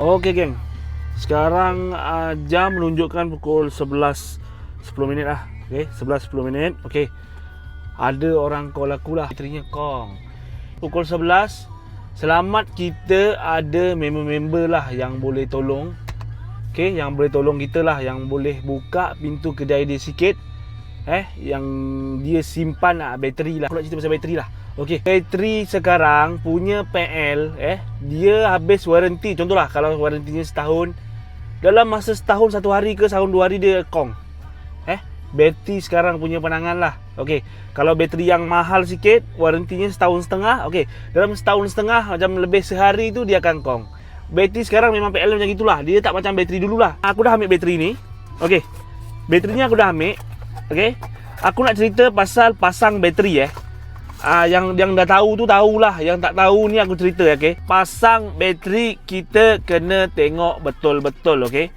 Okey geng. Sekarang jam menunjukkan pukul 11.10 minit lah. Okey, 11.10 minit. Okey. Ada orang call aku lah. Baterinya kong. Pukul 11. Selamat kita ada member-member lah yang boleh tolong. Okey, yang boleh tolong kita lah, yang boleh buka pintu kedai dia sikit. Yang dia simpan bateri lah. Aku nak cerita pasal bateri lah. Okey, bateri sekarang punya PL dia habis waranti. Contohlah kalau warantinya setahun, dalam masa setahun, satu hari ke setahun dua hari dia kong. Bateri sekarang punya pandangan lah. Okey, kalau bateri yang mahal sikit, warantinya setahun setengah. Okey, dalam setahun setengah macam lebih sehari tu dia akan kong. Bateri sekarang memang PL macam itulah. Dia tak macam bateri dululah. Aku dah ambil bateri ni. Okey, baterinya aku dah ambil. Okey, aku nak cerita pasal pasang bateri yang dah tahu tu tahulah, yang tak tahu ni aku cerita. Okey, pasang bateri kita kena tengok betul-betul. Okey,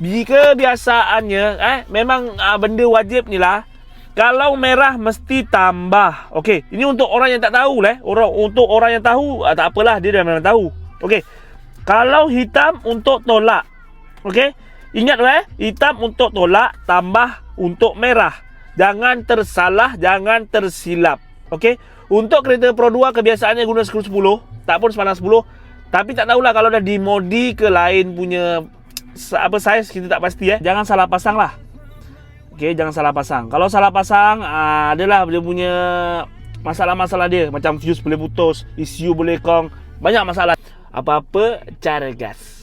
jika biasaannya memang benda wajib ni lah. Kalau merah mesti tambah. Okey, ini untuk orang yang tak tahu lah. Untuk orang yang tahu tak apalah, dia dah memang tahu. Okey, kalau hitam untuk tolak. Okey, ingat hitam untuk tolak, tambah untuk merah. Jangan tersalah, jangan tersilap. Okey, untuk kereta Pro 2 kebiasaannya guna skru 10, tak pun sepanjang 10. Tapi tak tahulah kalau dah dimodi ke lain punya saiz, kita tak pasti. Jangan salah pasang lah. Okey, jangan salah pasang. Kalau salah pasang, adalah dia punya masalah-masalah dia. Macam fuse boleh putus, ECU boleh kong, banyak masalah. Apa-apa cara gas.